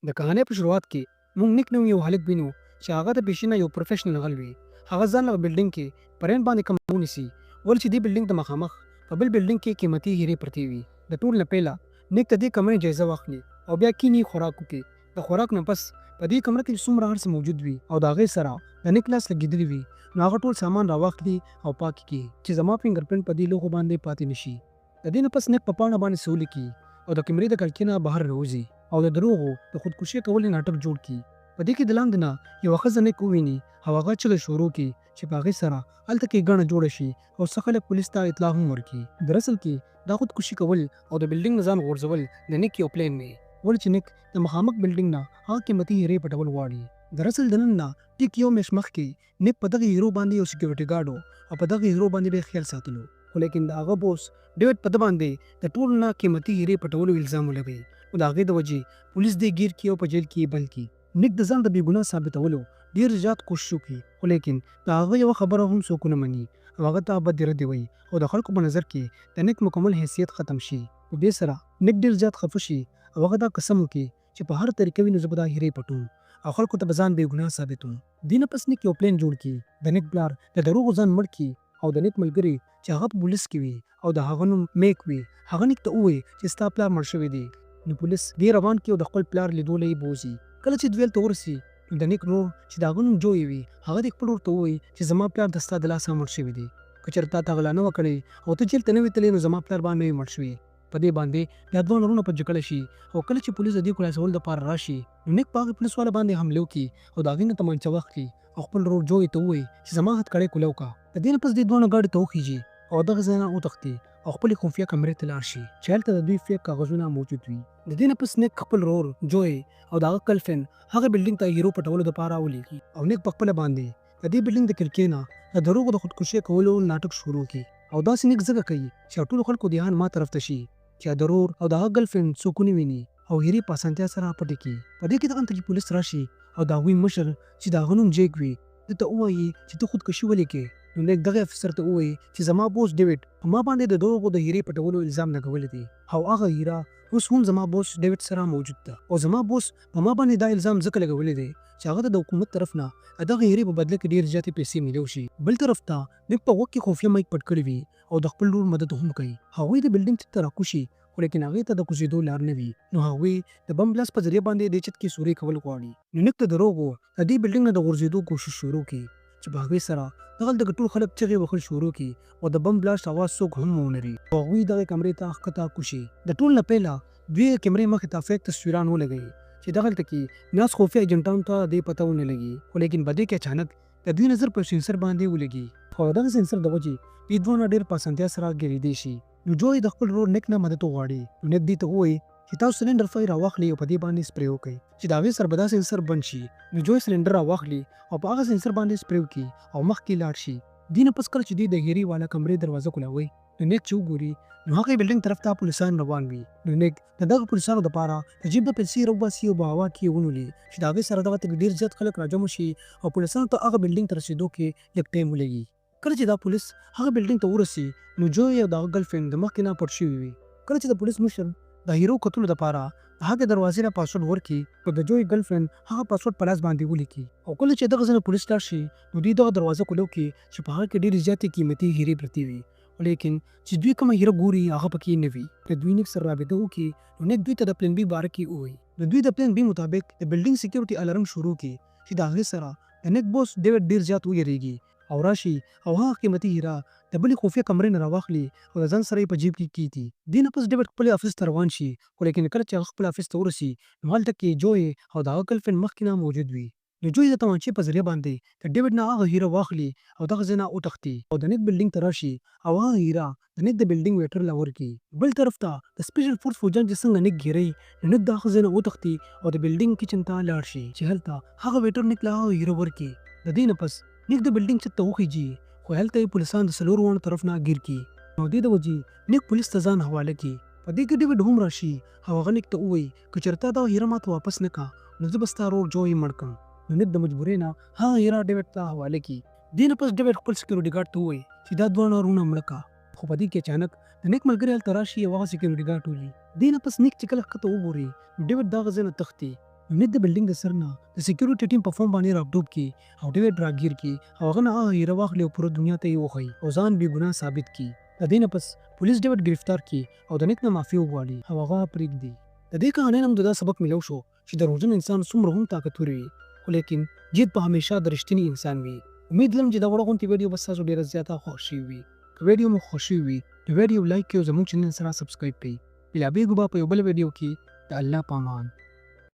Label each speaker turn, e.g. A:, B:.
A: د کهانۍ په شروعات کې موږ نیک نوم یو هلک وینو چې هغه د پیشي یو پروفیشنل غل وي. هغه ځان له بلډینګ کې پرین باندې کم ونیسي ول چې دې بلډینګ د مخامخ په بل بلډینګ کې قیمتي هیرې پرتې وي. د ټول نه پیله نیک ته دې کمرې جایزه واخلي او بیا کینی خوراک وکړي. د خوراک نه پس په دې کمره کې څومره هر څه موجود وي او د هغې سره د نیک لاس لګېدلی وي نو هغه ټول سامان راواخلي او پاک کړي چې زما فنګر پرنټ په دې لوښو باندې پاتې نشي. د دې نه پس نیک په پاڼه باندې څه ولیکي او د کمرې د کړکۍ نه بهر راوځي او د دروغو د خودکشي کولو ناټک جوړ کړي. په دې کې د لاندې نه یوه ښځه نیک وویني او هغه چغې شروع کړي چې په هغې سره هلته کې ګڼه جوړه شي او څه خلک پولیس ته اطلاع هم ورکړي. دراصل کې دا خودکشي کول او د بلډینګ نه ځان غورځول د نیک یو پلان دی ولې چې نیک د مخامخ بلډینګ نه هغه قیمتي هیرې پټول غواړي. دراصل د نن نه ټیک یو میاشت مخکې نیک په دغه هیرو باندې یو سکیورټي ګارډ او په دغه هیرو باندې به خیال ساتلو خو لیکن د هغه بوس ډیوډ په ده باندې د ټولو نه قیمتي هیرې پټولو الزام ولګوي او د هغې د وجې پولیس دې ګیر کړي او په جیل کې بند کړي. نیک د ځان د بېګناه ثابتولو ډېر زیات کوشش وکړي خو لیکن د هغه یوه خبره هم څوک ونه مني او هغه ته بد رد وایي او د خلکو په نظر کې د نیک مکمل حیثیت ختم شي. په دې سره نیک ډېر زیات خفه شي او هغه دا قسم وکړي چې په هر طریقه وي نو زه به دا هیرې پټوم او خلکو ته به ځان بېګناه ثابتوم. دې نه پس نیک یو پلان جوړ کړي. د نیک پلار د دروغو ځان مړ کړي او د نیک ملګري چې هغه په پولیس کې وي او د هغه نوم میک وي هغه نیک ته ووایي چې ستا پلار مړ شوی دی. نو پولیس دې روان کړي او د خپل پلار لیدو له یې بوځي. کله چې دوی هلته ورسي نو د نیک نور چې د هغه نوم جوی وي هغه د خپل ورور ته ووایي چې زما پلار د ستا د لاسه مړ شوی دی. که چېرته تا ته غلا نه وه کړې او ته جیل ته نه وې تللی نو زما پلار به نه وي مړ شوی. په دې باندې بیا دوه نرونه په جګړه شي او کله چې پولیس د دې خلاصولو دپاره راشي نو نیک په هغې پولیس والا باندې حمله وکړي او د هغې نه تومانچه واخلي او خپل ورور جوی ته ووایي چې زما هتکړۍ کولاو کړه. د دې نه پس دې دواړو ګاډي ته وخیژي او دغه ځای نه وتښتي او خپلې خفیه کمرې ته لاړ شي چې هلته د دوی فیک کاغذونه موجود وي. د دې نه پس نیک خپل ورور جوی او د هغه ګرلفرینډ هغه بلډینګ ته هیرو پټولو دپاره ولیږي او نیک په خپله باندې د دې بلډینګ د کړکۍ نه د دروغو د خودکشي کولو ناټک شروع کړي او داسې نیک ځکه کوي چې ټولو خلکو دهان ما طرف ته شي چې د ورور او د هغه ګرلفرینډ څوک ونه ویني او هیرې په اسانتیا سره پټې کړي. په دې کې دغلته کې پولیس راشي او د هغوی مشر چې د هغه نوم جیک وي ده ته ووایي چې ته خودکشي ولې کوې. نو نیک دغه افسر ته ووایي چې زما بوس ډیوډ په ما باندې د دروغو د هیرې پټولو الزام لګولی دی او هغه هیره اوس هم زما بوس ډیوډ سره موجود ده او زما بوس په ما باندې دا الزام ځکه لګولی دی چې هغه ته د حکومت طرف نه دغه هیرې په بدله کې ډېر زیاتې پیسې میلیو شي. بل طرف ته نیک په غوږ کې خفیه مایک پټ کړی وي او د خپل ورور مدد هم کوي. هغوی د بلډینګ ته راکوشي خو لیکن هغې ته د کوزېدو لار نه وي نو هغوی د بم بلاست په ذریعه باندې دې چت کې سورۍ کول غواړي. نو نیک د دروغو د دې بلډینګ نه د غورځېدو کوشش شروع کړي چې په هغې سره دغلته ټول خلک چغې وهل شروع کړي او د بم بلاست اواز څوک هم ونه لري او هغوی دغې کمرې ته ښکته کوشي. د ټول نه پیله دوی کیمرې مخې ته فیک تصویران ولګوي چې دغلته کې ناست خفیه ایجنټانو ته دې پته ونه لګي خو لیکن په دې کې اچانک د دوی نظر په سینسر باندې ولګي خو دغه سینسر د وجې دوی دواړه ډېر په اسانتیا سره ګیرېدی شي. نو جوی د خپل ورور نیک نه مدد وغواړي نو نیک دې ته ووایي چې تاسو سلنډر فای راواخلي او په دې باندې سپری وکړئ چې د هغې سره به دا سینسر بند شي. نو جوی سلنډر راواخلي او په هغه سینسر باندې سپری وکړي او مخکې لاړ شي. دې نه پس کله چې دوی د هیرې والا کمرې دروازه کولاوي نو نیک چې وګوري نو هغې بلډینګ طرف ته پولیسان روان وي. نو نیک د دغه پولیسانو دپاره د جیب نه پیسې راوباسي او په هوا کې یې ونولي چې د هغې سره دغه ډېر زیات خلک راجمع شي او پولیسانو ته هغه بلډینګ ته رسېدو کې لږ ټایم ولګي. کله چې دا پولیس هغه بلډینګ ته ورسي نو جوی او د هغه ګرلفرینډ د مخکې نه پټ شوي وي. کله چې د پولیس مشر د هیرو کتلو دپاره د هغې دروازې نه پاسورډ ورکړي نو د جوی ګرلفرینډ هغه پاسورډ په لاس باندې ولیکي او کله چې دغه ځای نه پولیس لاړ شي نو دوی دغه دروازه کولو کې چې په هغه کې ډېرې زیاتې قیمتي هیرې پرتې وي لیکن چې دوی کومه هیره ګوري هغه پکې نه وي. د دوی نیک سره رابطه وکړي نو نیک دوی ته د پلان بي باره کې ووایي. د دوی د پلان بي مطابق د بلډینګ سکیورټي الارم شروع کړي چې د هغې سره د نیک بوس ډیوډ ډېر زیات ویریږي او راشي او هغه قیمتي هیره د بلې خفیه کمرې نه راواخلي او د ځان سره یې په جیب کې کیږدي. دې نه پس ډیوډ خپل افس ته روان شي خو لیکن کله چې هغه خپل افس ته ورسي نو هلته کې جوی او د هغه ګرلفرینډ مخکې نه موجود وي. نو جوی د تومانچې په ذریعه باندې د ډیوډ نه هغه هیره واخلي او دغه ځای نه وتښتي او د نیک بلډینګ ته راشي او هغه هیره د نیک د بلډینګ ویټر له ورکړي. بل طرف ته د سپیشل فورس فوجیان چې څنګه نیک ګیري نو نیک د هغه ځای نه وتښتي او د بلډینګ کچن ته لاړ شي چې هلته هغه ویټر نیک له هغه هیره ورکړي. د دې نه پس نیک د بلډینګ چت ته وخیږي خو هلته یې پولیسان د څلورو واړو طرف نه ګیر کړي او دې د وجې نیک پولیس ته ځان حواله کړي. په دې کې ډیوډ هم راشي او هغه نیک ته ووایي که چېرته دغه هیره ماته واپس نه کړه نو زه به ستا ورور جوی مړ کړم. نو نیک د مجبورۍ نه هغه هیره ډیوډ ته حواله کړي. دې نه پس ډیوډ خپل سکیورټي ګارډ ته ووایي چې دا دواړه ورونه مړه کړه خو په دې کې اچانک د نیک ملګري هلته راشي او هغه سکیورټي ګارډ ولي. دې نه پس نیک چې کله ښکته وګوري نو ډیوډ دغه ځای نه تښتي نیت د بلډینګ د سر نه د سکیورټي ټیم په فون باندې راپټوپ کی او ډیوډ راګیر کی او هغه نه هغه هیره واخلي او پوره دنیا ته یې وښایي او ځان بې ګناه ثابت کی. د دې نه پس پولیس ډیوډ گرفتار کی او د نیت نه معافي وغواړي او هغه پرېږدي. د دې کهانۍ نه موږ دا سبق ملو شو چې دروغجن انسان څومره هم طاقتور وي خو لیکن جیت به همیشه د رښتیني انسان وي. امید لرم چې دا وړه غونډې ویډیو به ستاسو ډېره زیاته خوښ شوې وي. که ویډیو مو خوښ شوی وي نو ویډیو لایک کړئ او زموږ چینل سره سبسکرایب کړئ. بېلابېل به په یو بل ویډیو کې د الله په امان.